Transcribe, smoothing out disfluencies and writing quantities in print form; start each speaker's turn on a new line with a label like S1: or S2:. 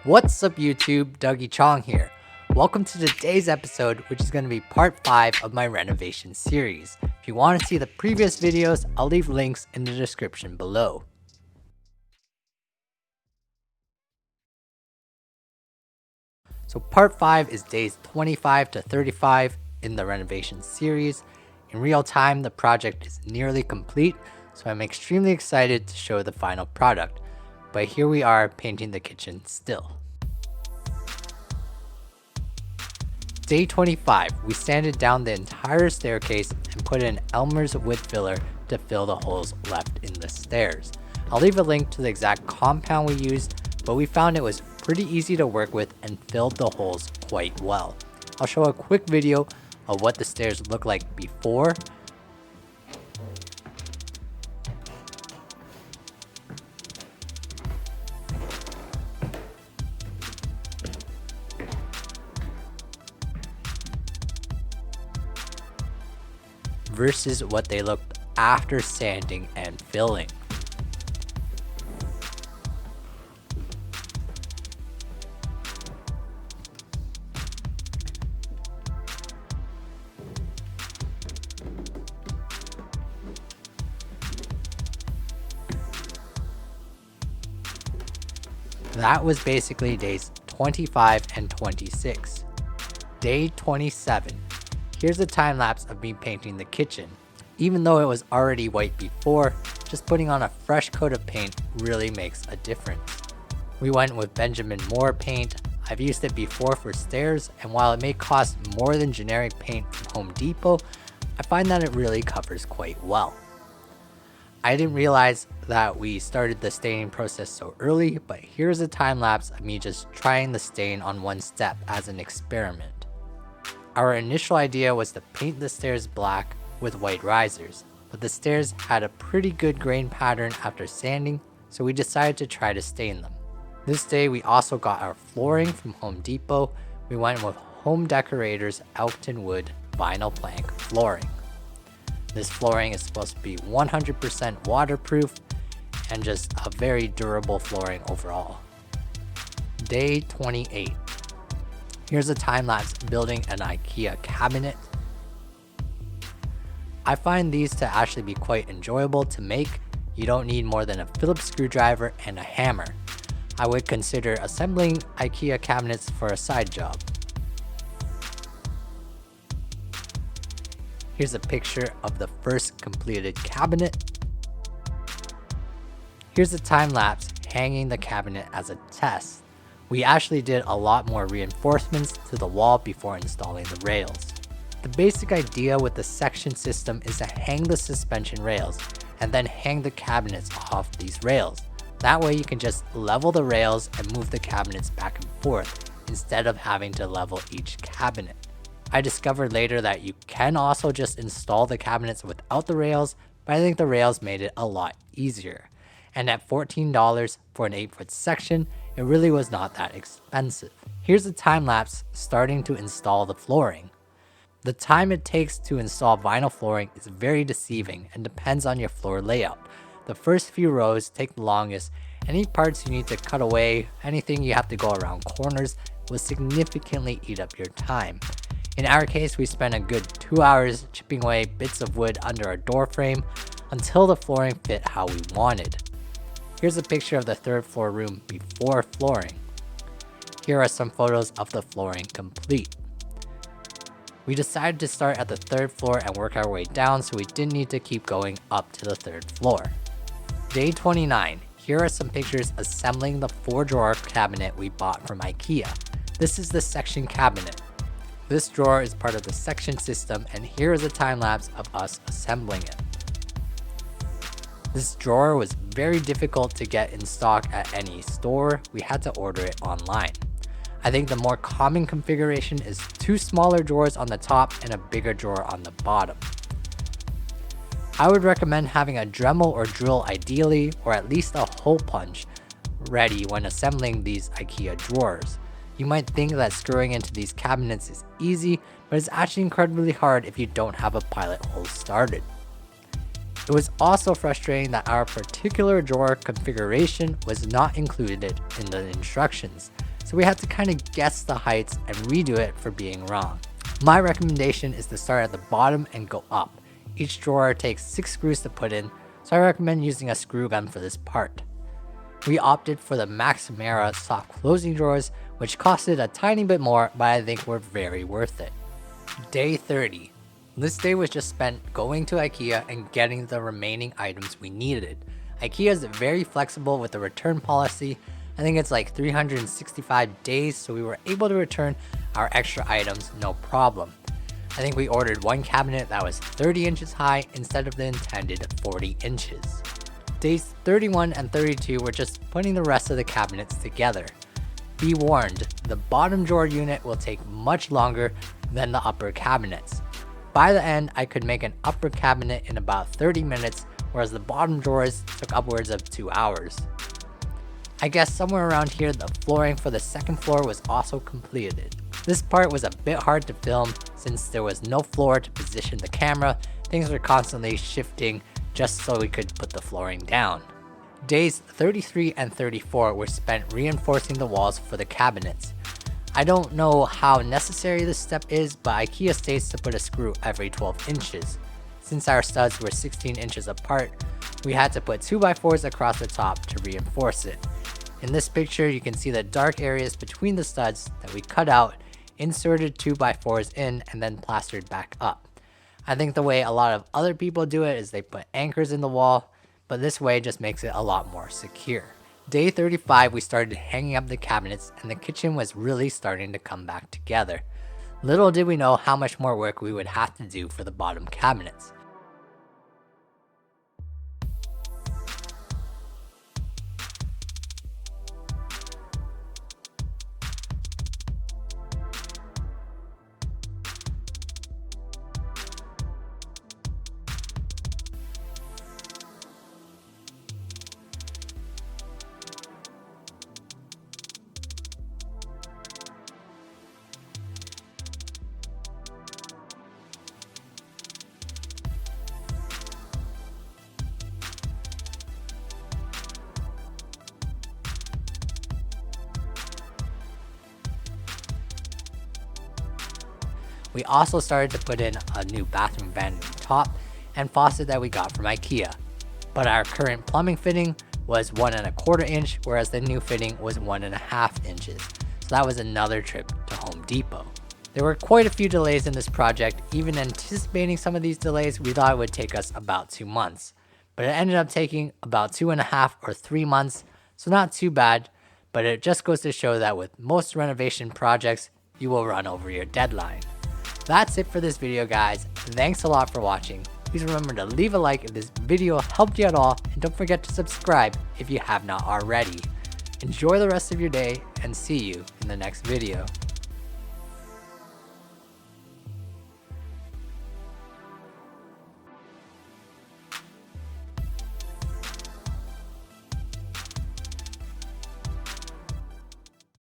S1: What's up YouTube, Dougie Chong here. Welcome to today's episode, which is going to be part 5 of my renovation series. If you want to see the previous videos, I'll leave links in the description below. So part 5 is days 25 to 35 in the renovation series. In real time, the project is nearly complete, so I'm extremely excited to show the final product. But here we are painting the kitchen still. Day 25, we sanded down the entire staircase and put in Elmer's wood filler to fill the holes left in the stairs. I'll leave a link to the exact compound we used, but we found it was pretty easy to work with and filled the holes quite well. I'll show a quick video of what the stairs look like before versus what they looked after sanding and filling. That was basically days 25 and 26. Day 27. Here's a time lapse of me painting the kitchen. Even though it was already white before, just putting on a fresh coat of paint really makes a difference. We went with Benjamin Moore paint. I've used it before for stairs, and while it may cost more than generic paint from Home Depot, I find that it really covers quite well. I didn't realize that we started the staining process so early, but here's a time lapse of me just trying the stain on one step as an experiment. Our initial idea was to paint the stairs black with white risers, but the stairs had a pretty good grain pattern after sanding, so we decided to try to stain them. This day we also got our flooring from Home Depot. We went with Home Decorators Elkton Wood vinyl plank flooring. This flooring is supposed to be 100% waterproof and just a very durable flooring overall. Day 28. Here's a time lapse building an IKEA cabinet. I find these to actually be quite enjoyable to make. You don't need more than a Phillips screwdriver and a hammer. I would consider assembling IKEA cabinets for a side job. Here's a picture of the first completed cabinet. Here's a time lapse hanging the cabinet as a test. We actually did a lot more reinforcements to the wall before installing the rails. The basic idea with the section system is to hang the suspension rails and then hang the cabinets off these rails. That way you can just level the rails and move the cabinets back and forth instead of having to level each cabinet. I discovered later that you can also just install the cabinets without the rails, but I think the rails made it a lot easier. And at $14 for an 8-foot section, it really was not that expensive. Here's a time lapse starting to install the flooring. The time it takes to install vinyl flooring is very deceiving and depends on your floor layout. The first few rows take the longest. Any parts you need to cut away, anything you have to go around corners will significantly eat up your time. In our case, we spent a good 2 hours chipping away bits of wood under our door frame until the flooring fit how we wanted. Here's a picture of the third floor room before flooring. Here are some photos of the flooring complete. We decided to start at the third floor and work our way down so we didn't need to keep going up to the third floor. Day 29. Here are some pictures assembling the 4-drawer cabinet we bought from IKEA. This is the section cabinet. This drawer is part of the section system, and here is a time lapse of us assembling it. This drawer was very difficult to get in stock at any store. We had to order it online. I think the more common configuration is 2 smaller drawers on the top and a bigger drawer on the bottom. I would recommend having a Dremel or drill ideally, or at least a hole punch ready when assembling these IKEA drawers. You might think that screwing into these cabinets is easy, but it's actually incredibly hard if you don't have a pilot hole started. It was also frustrating that our particular drawer configuration was not included in the instructions. so we had to kind of guess the heights and redo it for being wrong. My recommendation is to start at the bottom and go up. Each drawer takes 6 screws to put in, so I recommend using a screw gun for this part. We opted for the Maximera soft closing drawers, which costed a tiny bit more, but I think were very worth it. Day 30. This day was just spent going to IKEA and getting the remaining items we needed. IKEA is very flexible with the return policy. I think it's like 365 days, so we were able to return our extra items no problem. I think we ordered one cabinet that was 30 inches high instead of the intended 40 inches. Days 31 and 32 were just putting the rest of the cabinets together. Be warned, the bottom drawer unit will take much longer than the upper cabinets. By the end, I could make an upper cabinet in about 30 minutes, whereas the bottom drawers took upwards of 2 hours. I guess somewhere around here, the flooring for the second floor was also completed. This part was a bit hard to film since there was no floor to position the camera. Things were constantly shifting just so we could put the flooring down. Days 33 and 34 were spent reinforcing the walls for the cabinets. I don't know how necessary this step is, but IKEA states to put a screw every 12 inches. Since our studs were 16 inches apart, we had to put 2x4s across the top to reinforce it. In this picture, you can see the dark areas between the studs that we cut out, inserted 2x4s in, and then plastered back up. I think the way a lot of other people do it is they put anchors in the wall, but this way just makes it a lot more secure. Day 35, we started hanging up the cabinets and the kitchen was really starting to come back together. Little did we know how much more work we would have to do for the bottom cabinets. We also started to put in a new bathroom vanity top and faucet that we got from IKEA. But our current plumbing fitting was 1¼ inch, whereas the new fitting was 1½ inches. So that was another trip to Home Depot. There were quite a few delays in this project. Even anticipating some of these delays, we thought it would take us about 2 months. But it ended up taking about 2.5 or 3 months, so not too bad. But it just goes to show that with most renovation projects, you will run over your deadline. That's it for this video, guys. Thanks a lot for watching. Please remember to leave a like if this video helped you at all, and don't forget to subscribe if you have not already. Enjoy the rest of your day and see you in the next video.